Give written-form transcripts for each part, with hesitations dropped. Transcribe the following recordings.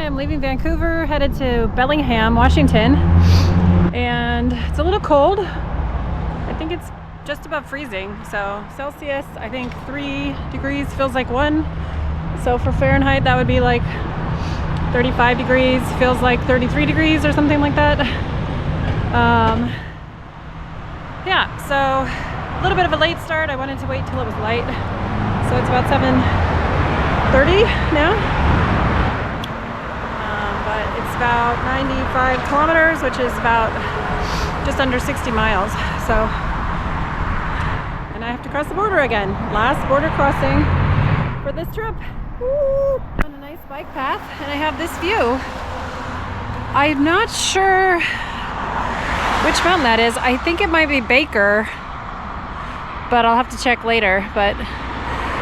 I'm leaving Vancouver, headed to Bellingham, Washington, and it's a little cold. I think it's just above freezing, so Celsius, I think 3 degrees feels like 1. So for Fahrenheit, that would be like 35 degrees, feels like 33 degrees or something like that. Yeah, so a little bit of a late start. I wanted to wait till it was light. So it's about 7:30 now. But it's about 95 kilometers, which is about just under 60 miles. So, and I have to cross the border again. Last border crossing for this trip. Woo! On a nice bike path, and I have this view. I'm not sure which mountain that is. I think it might be Baker, but I'll have to check later. But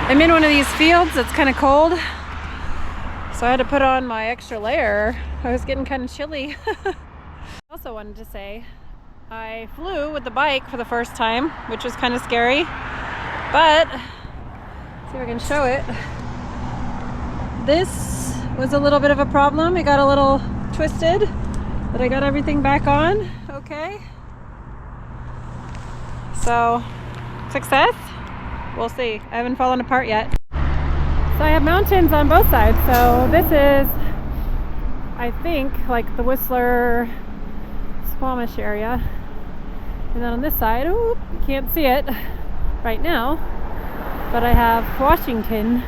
I'm in one of these fields that's kind of cold, so I had to put on my extra layer. I was getting kind of chilly. I also wanted to say I flew with the bike for the first time, which was kind of scary, but let's see if I can show it. This was a little bit of a problem. It got a little twisted, but I got everything back on okay. So, success? We'll see. I haven't fallen apart yet. So I have mountains on both sides. So this is, I think, like the Whistler, Squamish area. And then on this side, you can't see it right now, but I have Washington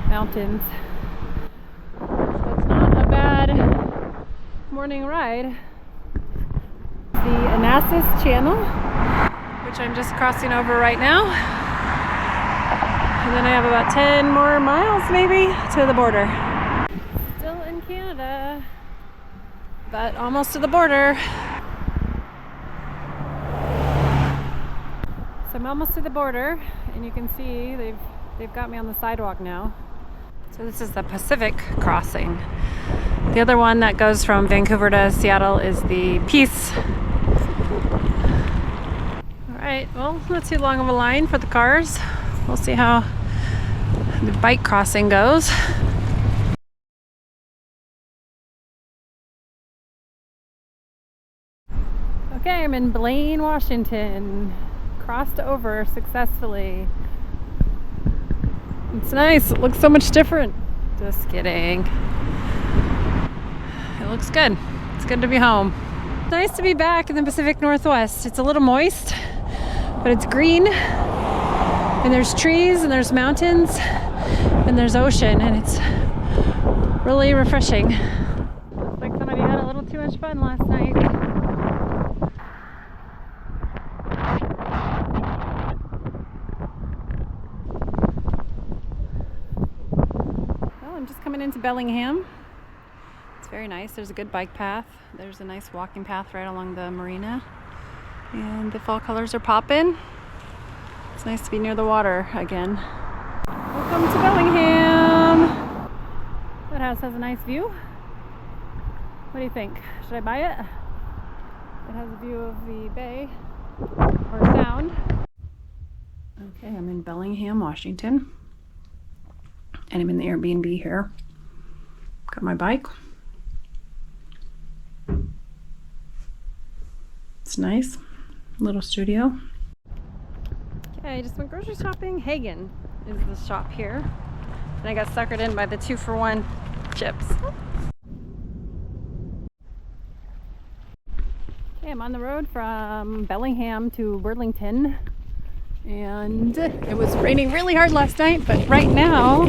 mountains. So it's not a bad morning ride. The Anacortes Channel, which I'm just crossing over right now. And then I have about 10 more miles maybe to the border. Still in Canada, but almost to the border. So I'm almost to the border, and you can see they've got me on the sidewalk now. So this is the Pacific crossing. The other one that goes from Vancouver to Seattle is the Peace. Alright, well, not too long of a line for the cars. We'll see how the bike crossing goes. Okay, I'm in Blaine, Washington. Crossed over successfully. It's nice. It looks so much different. Just kidding. It looks good. It's good to be home. It's nice to be back in the Pacific Northwest. It's a little moist, but it's green. And there's trees, and there's mountains, and there's ocean, and it's really refreshing. Looks like somebody had a little too much fun last night. Well, I'm just coming into Bellingham. It's very nice. There's a good bike path. There's a nice walking path right along the marina. And the fall colors are popping. It's nice to be near the water again. Welcome to Bellingham. That house has a nice view. What do you think? Should I buy it? It has a view of the bay or sound. Okay, I'm in Bellingham, Washington. And I'm in the Airbnb here. Got my bike. It's nice. Little studio. Okay, I just went grocery shopping. Hagen is the shop here. And I got suckered in by the 2-for-1 chips. Okay, I'm on the road from Bellingham to Burlington. And it was raining really hard last night, but right now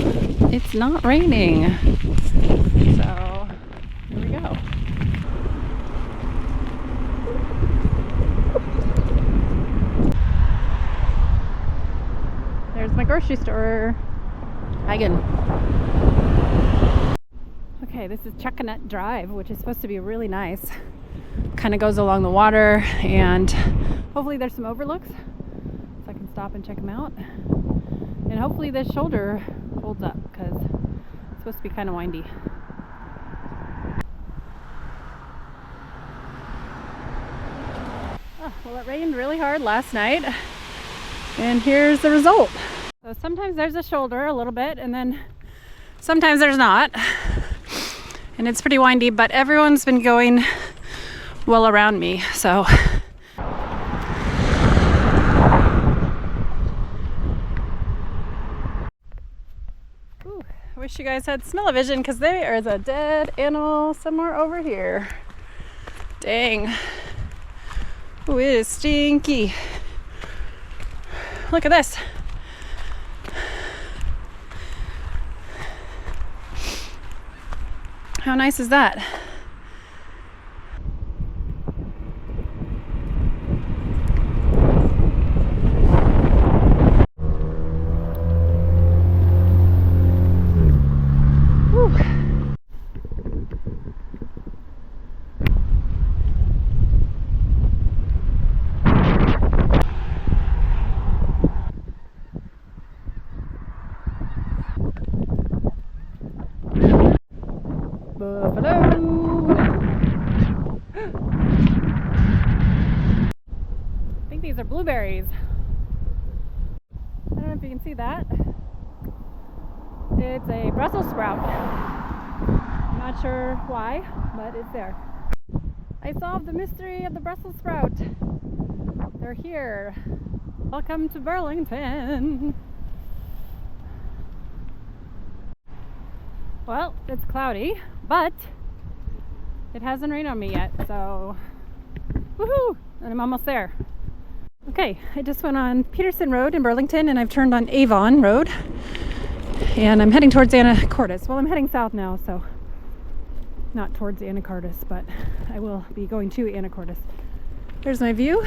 it's not raining. So here we go. There's my grocery store. Hagen. Okay, this is Chuckanut Drive, which is supposed to be really nice. Kind of goes along the water, and hopefully there's some overlooks so I can stop and check them out. And hopefully this shoulder holds up because it's supposed to be kind of windy. Oh, well, it rained really hard last night, and here's the result. So sometimes there's a shoulder a little bit, and then sometimes there's not. And it's pretty windy, but everyone's been going well around me, so. Ooh, I wish you guys had smell-o-vision because there is a dead animal somewhere over here. Dang. Ooh, it is stinky. Look at this. How nice is that? Whew. Buffalo. I think these are blueberries. I don't know if you can see that. It's a Brussels sprout. I'm not sure why, but it's there. I solved the mystery of the Brussels sprout. They're here. Welcome to Burlington. Well, it's cloudy, but it hasn't rained on me yet, so woohoo! And I'm almost there. Okay, I just went on Peterson Road in Burlington and I've turned on Avon Road and I'm heading towards Anacortes. Well, I'm heading south now, so not towards Anacortes, but I will be going to Anacortes. There's my view.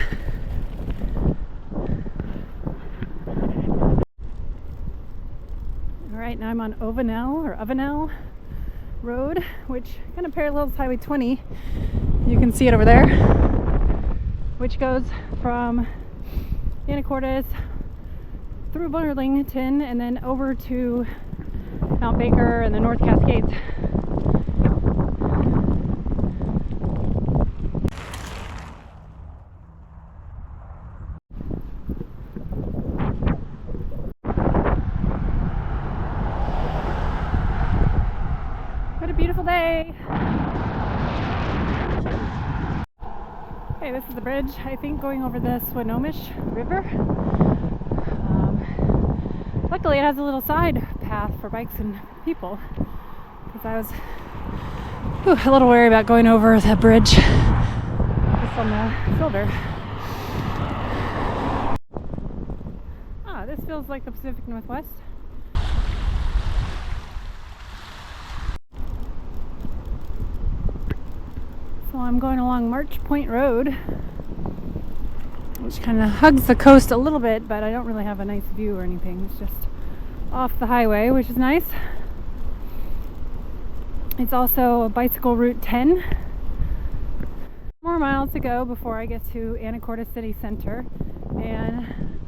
Alright, now I'm on Ovenel Road, which kind of parallels Highway 20. You can see it over there, which goes from Anacortes through Burlington and then over to Mount Baker and the North Cascades. What a beautiful day! Okay, this is the bridge, I think, going over the Swinomish River. Luckily it has a little side path for bikes and people, because I was a little worried about going over the bridge just on the shoulder. Ah, this feels like the Pacific Northwest. So I'm going along March Point Road, which kind of hugs the coast a little bit, but I don't really have a nice view or anything. It's just off the highway, which is nice. It's also bicycle route 10. More miles to go before I get to Anacortes City Center, and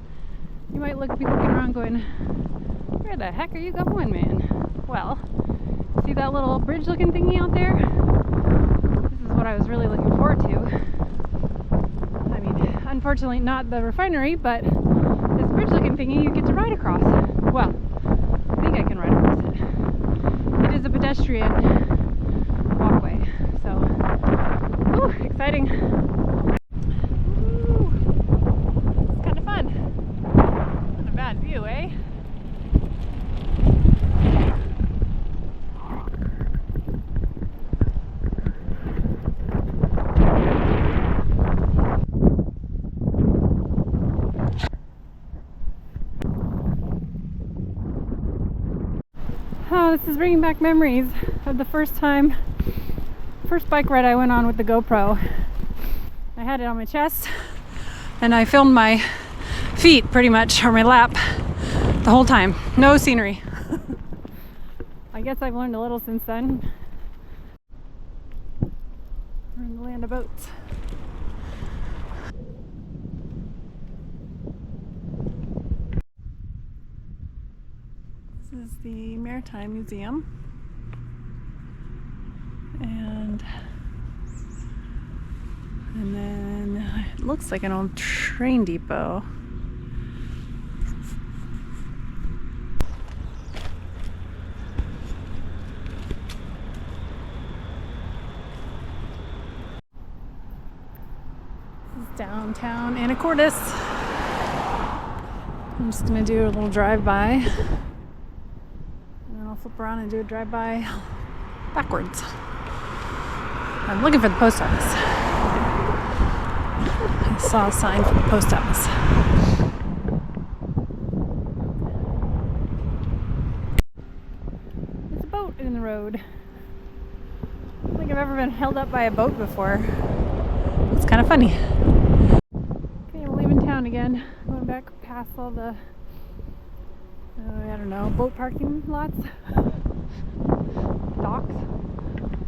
you might be looking around going, where the heck are you going, man? Well, see that little bridge looking thingy out there? This is what I was really looking forward to. I mean, unfortunately not the refinery, but this bridge looking thingy you get to ride across. Well, I think I can ride across it. It is a pedestrian walkway, so woo, exciting. Woo. It's kind of fun. Not a bad view, eh? Oh, this is bringing back memories of the first bike ride I went on with the GoPro. I had it on my chest and I filmed my feet pretty much, or my lap, the whole time. No scenery. I guess I've learned a little since then. We're in the land of boats. This is the Maritime Museum, and then it looks like an old train depot. Downtown Anacortes. I'm just gonna do a little drive-by, and then I'll flip around and do a drive-by backwards. I'm looking for the post office. I saw a sign for the post office. There's a boat in the road. I don't think I've ever been held up by a boat before. It's kind of funny. Okay, I'm leaving town again. Going back past all the, I don't know, boat parking lots. Docks.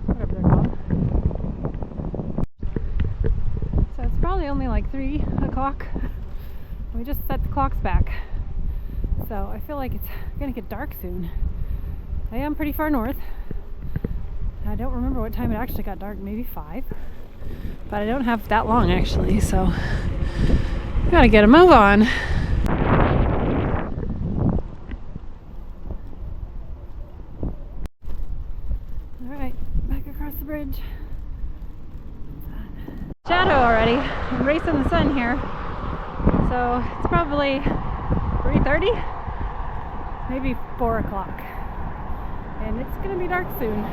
Whatever they're called. So it's probably only like 3 o'clock. We just set the clocks back. So I feel like it's gonna get dark soon. I am pretty far north. I don't remember what time it actually got dark, maybe 5. But I don't have that long actually, so gotta get a move on. Alright, back across the bridge. Shadow already. I'm racing the sun here. So it's probably 3:30, maybe 4 o'clock. And it's gonna be dark soon.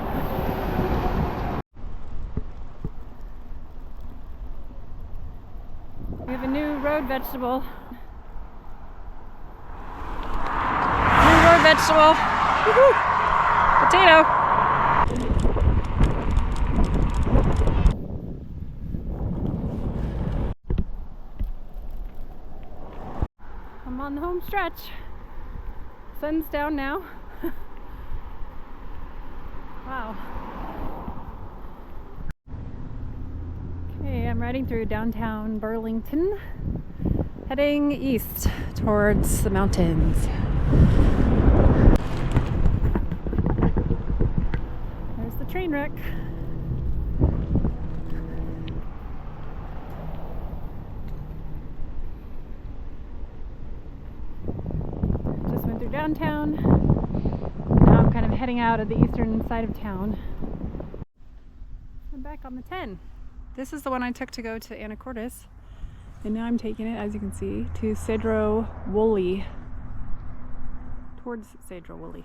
We have a new road vegetable. New road vegetable. Woohoo! Potato. I'm on the home stretch. Sun's down now. Wow. Okay, I'm riding through downtown Burlington, heading east towards the mountains. There's the train wreck. Just went through downtown. Now I'm kind of heading out of the eastern side of town. I'm back on the 10. This is the one I took to go to Anacortes, and now I'm taking it, as you can see, to Cedro Woolley. Towards Cedro Woolley.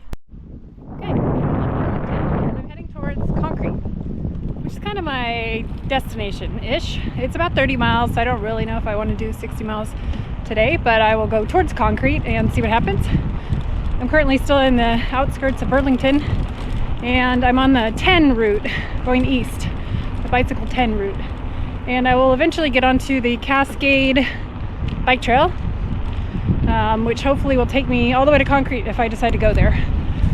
Okay, and I'm heading towards Concrete, which is kind of my destination-ish. It's about 30 miles, so I don't really know if I want to do 60 miles today, but I will go towards Concrete and see what happens. I'm currently still in the outskirts of Burlington, and I'm on the 10 route going east. The bicycle 10 route, and I will eventually get onto the Cascade bike trail, which hopefully will take me all the way to Concrete if I decide to go there.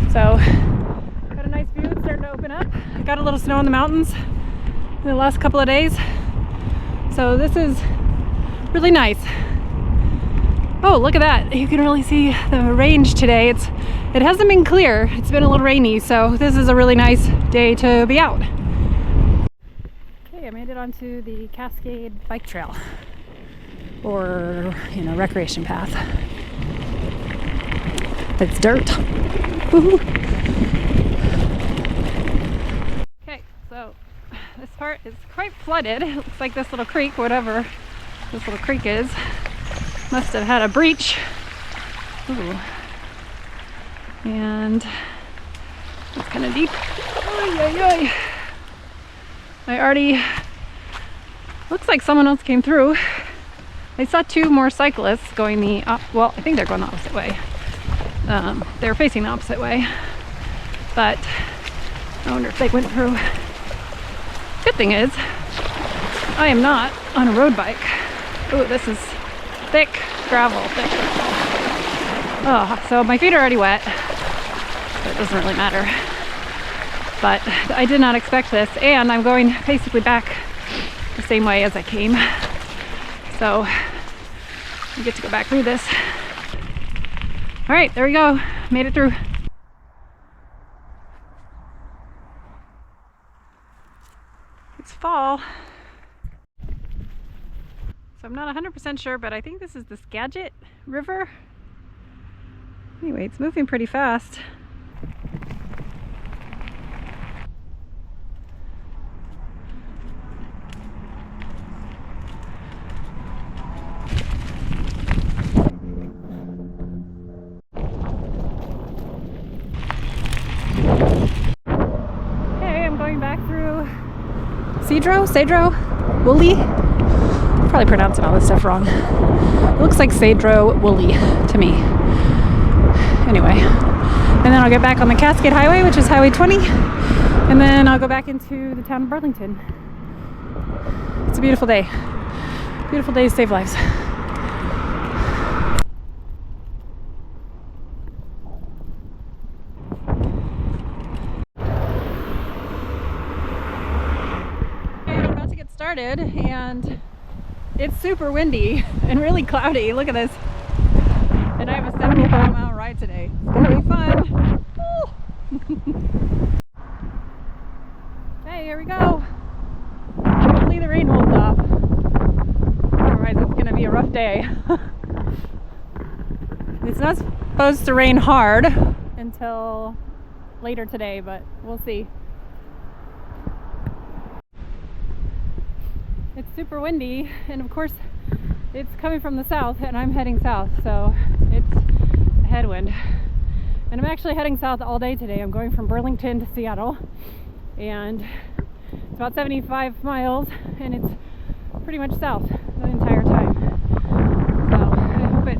So got a nice view. It's starting to open up. I got a little snow in the mountains in the last couple of days, so this is really nice. Oh, look at that. You can really see the range today. It hasn't been clear. It's been a little rainy, so this is a really nice day to be out. I made it onto the Cascade bike trail, or recreation path. It's dirt. Woohoo. Okay, so this part is quite flooded. It looks like this little creek, whatever this little creek is, must have had a breach. Ooh. And it's kind of deep. Oy, oy, oy. I already, looks like someone else came through. I saw 2 more cyclists going well, I think they're going the opposite way. They're facing the opposite way, but I wonder if they went through. Good thing is, I am not on a road bike. Oh, this is thick gravel, Oh, so my feet are already wet, so it doesn't really matter. But I did not expect this, and I'm going basically back the same way as I came. So I get to go back through this. All right, there we go. Made it through. It's fall. So I'm not 100% sure, but I think this is the Skagit River. Anyway, it's moving pretty fast. Cedro Woolley. Probably pronouncing all this stuff wrong. It looks like Cedro Woolley to me. Anyway, and then I'll get back on the Cascade Highway, which is Highway 20, and then I'll go back into the town of Burlington. It's a beautiful day. Beautiful days save lives. I'm about to get started, and it's super windy and really cloudy. Look at this. And I have a 75-mile ride today. It's gonna be fun. Hey, here we go. Hopefully the rain holds off. Otherwise it's gonna be a rough day. It's not supposed to rain hard until later today, but we'll see. It's super windy, and of course it's coming from the south, and I'm heading south, so it's a headwind. And I'm actually heading south all day today. I'm going from Burlington to Seattle, and it's about 75 miles, and it's pretty much south the entire time. So I hope it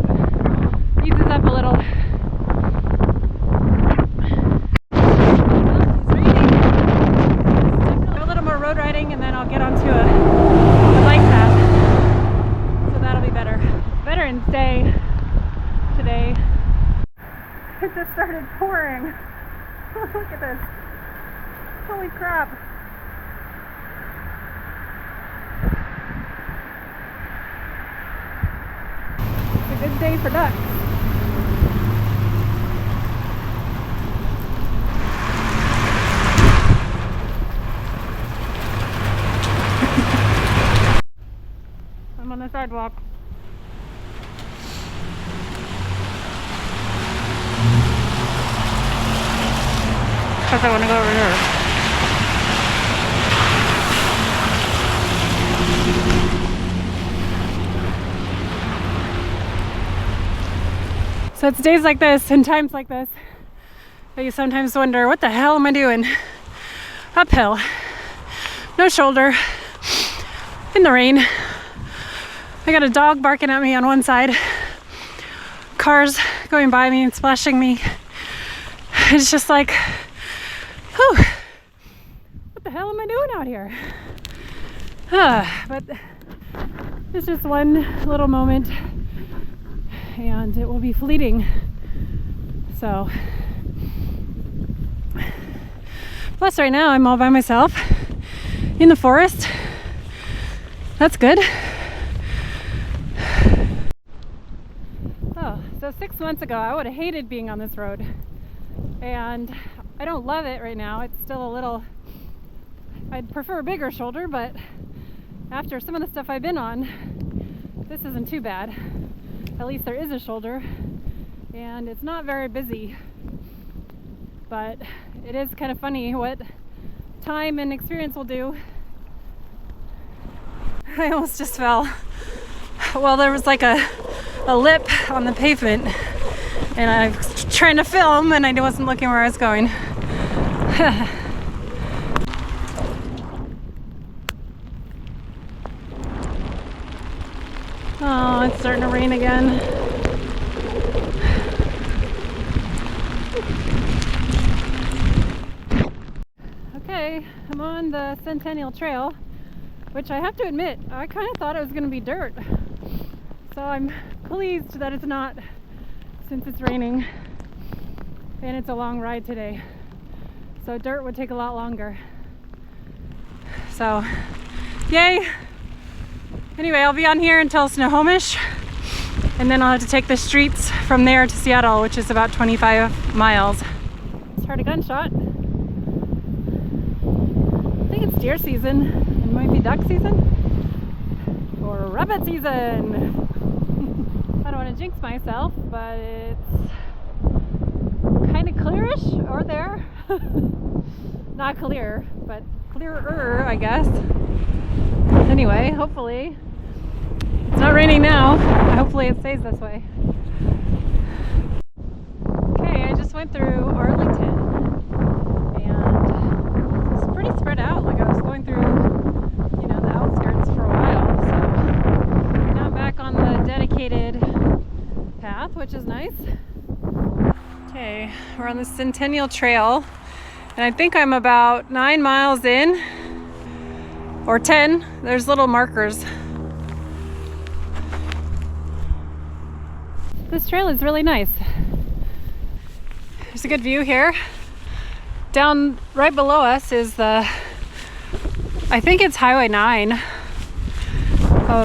eases up a little. Well, it's raining. Definitely a little more road riding, and then I'll get onto a bike path. That'll be better. Veterans Day today. It just started pouring. Look at this. Holy crap. It's a good day for ducks. I'm on the sidewalk. Because I want to go over there. So it's days like this and times like this that you sometimes wonder, what the hell am I doing? Uphill, no shoulder, in the rain. I got a dog barking at me on one side, cars going by me and splashing me. It's just like, whew, what the hell am I doing out here? But it's just one little moment, and it will be fleeting. So, plus right now I'm all by myself in the forest. That's good. So 6 months ago, I would have hated being on this road, and I don't love it right now. It's still a little, I'd prefer a bigger shoulder, but after some of the stuff I've been on, this isn't too bad. At least there is a shoulder, and it's not very busy, but it is kind of funny what time and experience will do. I almost just fell. Well, there was like a lip on the pavement, and I was trying to film and I wasn't looking where I was going. Oh, it's starting to rain again. Okay, I'm on the Centennial Trail, which I have to admit, I kind of thought it was going to be dirt. So I'm pleased that it's not, since it's raining and it's a long ride today. So dirt would take a lot longer. So, yay! Anyway, I'll be on here until Snohomish, and then I'll have to take the streets from there to Seattle, which is about 25 miles. Just heard a gunshot. I think it's deer season. It might be duck season or rabbit season. I don't want to jinx myself, but it's kind of clearish over there. Not clear, but clearer, I guess. Anyway, hopefully it's not raining now. Hopefully it stays this way. Okay, I just went through Arlington, and it's pretty spread out. Like, I was going through path, which is nice. Okay, we're on the Centennial Trail, and I think I'm about 9 miles in, or 10. There's little markers. This trail is really nice. There's a good view here. Down right below us is I think it's Highway 9.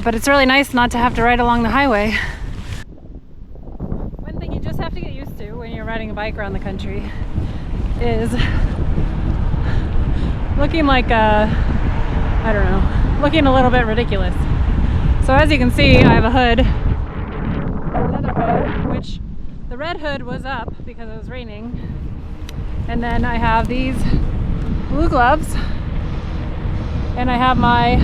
But it's really nice not to have to ride along the highway. One thing you just have to get used to when you're riding a bike around the country is looking like I don't know, looking a little bit ridiculous. So as you can see, I have a hood, another hood, which the red hood was up because it was raining. And then I have these blue gloves, and I have my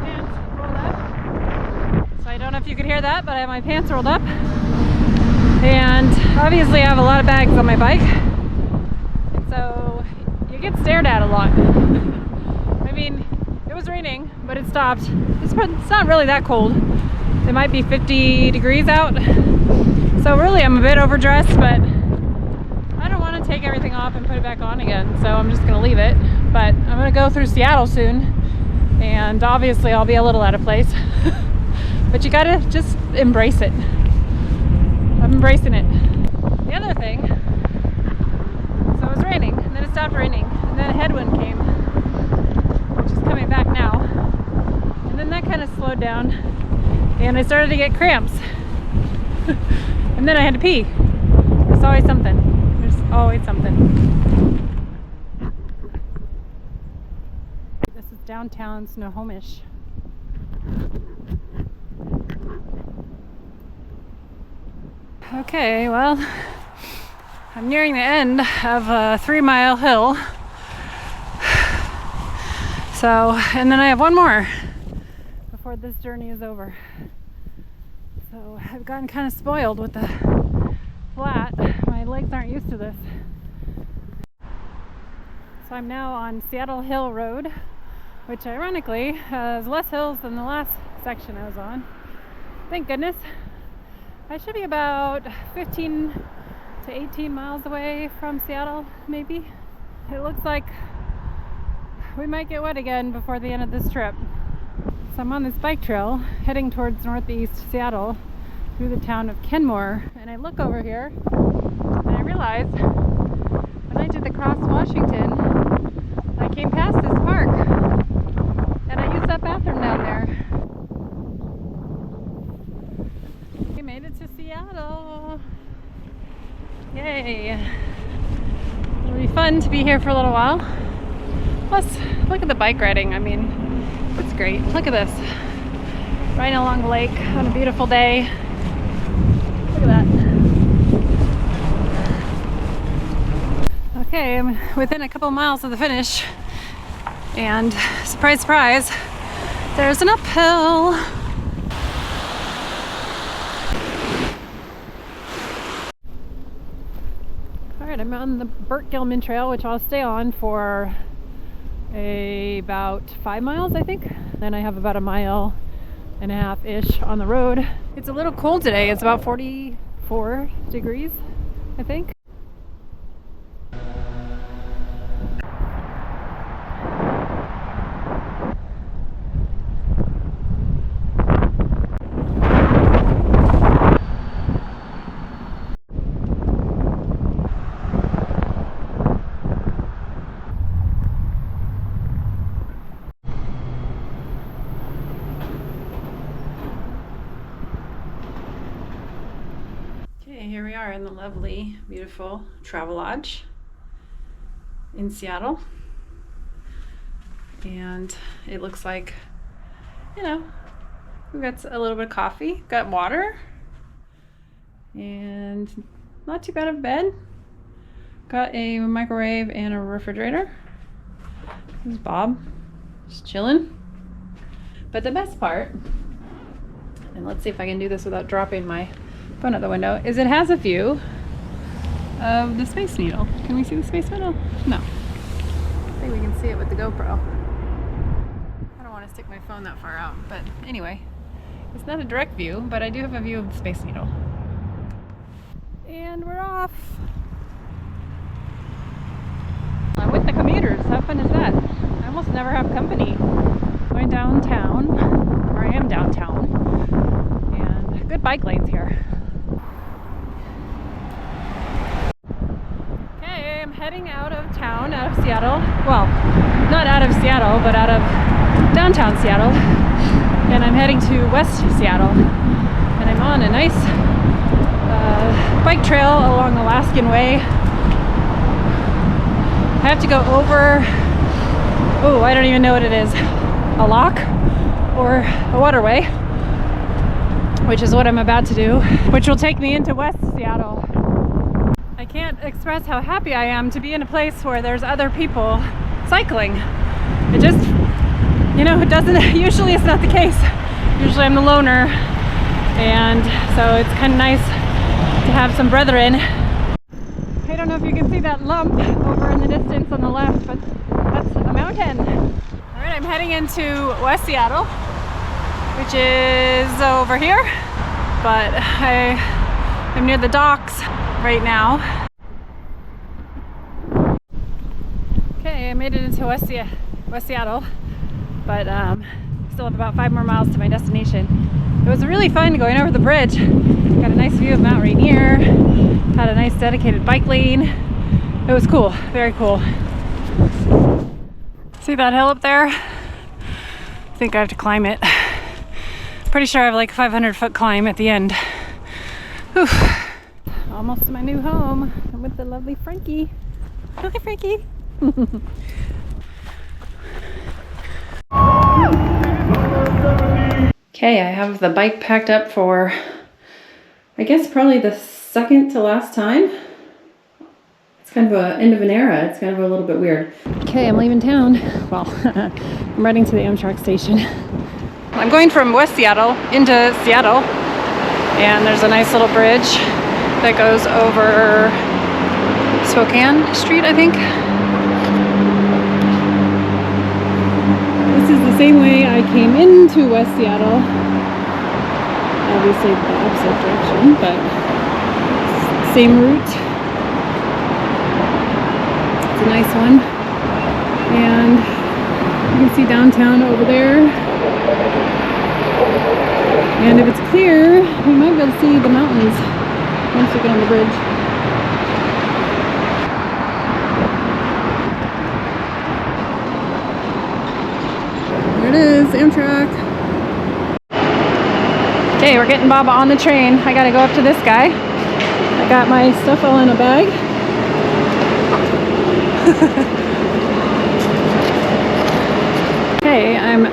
pants rolled up. So I don't know if you could hear that, but I have my pants rolled up. And obviously I have a lot of bags on my bike. And so you get stared at a lot. I mean, it was raining, but it stopped. It's not really that cold. It might be 50 degrees out. So really I'm a bit overdressed, but I don't want to take everything off and put it back on again. So I'm just going to leave it. But I'm going to go through Seattle soon. And obviously I'll be a little out of place. But you got to just embrace it. I'm embracing it. The other thing, so it was raining, and then it stopped raining, and then a headwind came, which is coming back now. And then that kind of slowed down, and I started to get cramps. And then I had to pee. There's always something. There's always something. This is downtown Snohomish. Okay, well, I'm nearing the end of a 3-mile hill. So, and then I have one more before this journey is over. So I've gotten kind of spoiled with the flat. My legs aren't used to this. So I'm now on Seattle Hill Road, which ironically has less hills than the last section I was on. Thank goodness. I should be about 15 to 18 miles away from Seattle, maybe. It looks like we might get wet again before the end of this trip. So I'm on this bike trail heading towards northeast Seattle through the town of Kenmore. And I look over here and I realize when I did the Cross Washington, I came past this park and I used that bathroom down there. We made it to Seattle. Yay. It'll be fun to be here for a little while. Plus, look at the bike riding. I mean, it's great. Look at this. Riding along the lake on a beautiful day. Look at that. Okay, I'm within a couple miles of the finish. And surprise, surprise, there's an uphill. I'm on the Burlington Trail, which I'll stay on for about 5 miles, I think. Then I have about 1.5 miles-ish on the road. It's a little cold today. It's about 44 degrees, I think. Here we are in the lovely, beautiful Travelodge in Seattle. And it looks like, you know, we've got a little bit of coffee, got water, and not too bad of a bed. Got a microwave and a refrigerator. This is Bob, just chilling. But the best part, and let's see if I can do this without dropping my phone out the window, is it has a view of the Space Needle. Can we see the Space Needle? No. I think we can see it with the GoPro. I don't want to stick my phone that far out, but anyway, It's not a direct view, but I do have a view of the Space Needle. And we're off. I'm with the commuters. How fun is that? I almost never have company. Going downtown, or I am downtown, and good bike lanes here. Okay, I'm heading out of town, out of Seattle. Well, not out of Seattle, but out of downtown Seattle. And I'm heading to West Seattle. And I'm on a nice bike trail along Alaskan Way. I have to go over, oh, I don't even know what it is, a lock or a waterway, which is what I'm about to do, which will take me into West Seattle. I can't express how happy I am to be in a place where there's other people cycling. It just, you know, it doesn't, usually it's not the case. Usually I'm the loner, and so it's kind of nice to have some brethren. I don't know if you can see that lump over in the distance on the left, but that's a mountain. All right, I'm heading into West Seattle, which is over here, but I'm near the docks right now. Okay, I made it into West Seattle, but still have about 5 more miles to my destination. It was really fun going over the bridge. Got a nice view of Mount Rainier, had a nice dedicated bike lane. It was cool, very cool. See that hill up there? I think I have to climb it. Pretty sure I have like a 500-foot climb at the end. Whew. Almost to my new home. I'm with the lovely Frankie. Hi, Frankie. Okay, I have the bike packed up for, I guess, probably the second to last time. It's kind of an end of an era. It's kind of a little bit weird. Okay, I'm leaving town. Well, I'm riding to the Amtrak station. I'm going from West Seattle into Seattle, and there's a nice little bridge that goes over Spokane Street, I think. This is the same way I came into West Seattle. Obviously the opposite direction, but same route. It's a nice one. And you can see downtown over there. And if it's clear, we might be able to see the mountains once we get on the bridge. There it is, Amtrak. Okay, we're getting Baba on the train. I gotta go up to this guy. I got my stuff all in a bag. Okay, I'm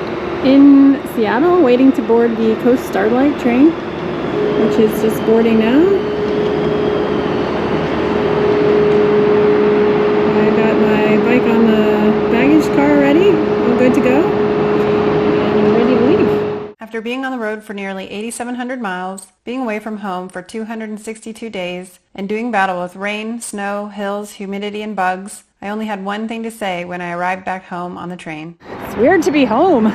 in Seattle waiting to board the Coast Starlight train, which is just boarding now. I got my bike on the baggage car already, all good to go, and I'm ready to leave. After being on the road for nearly 8,700 miles, being away from home for 262 days, and doing battle with rain, snow, hills, humidity, and bugs, I only had one thing to say when I arrived back home on the train. It's weird to be home.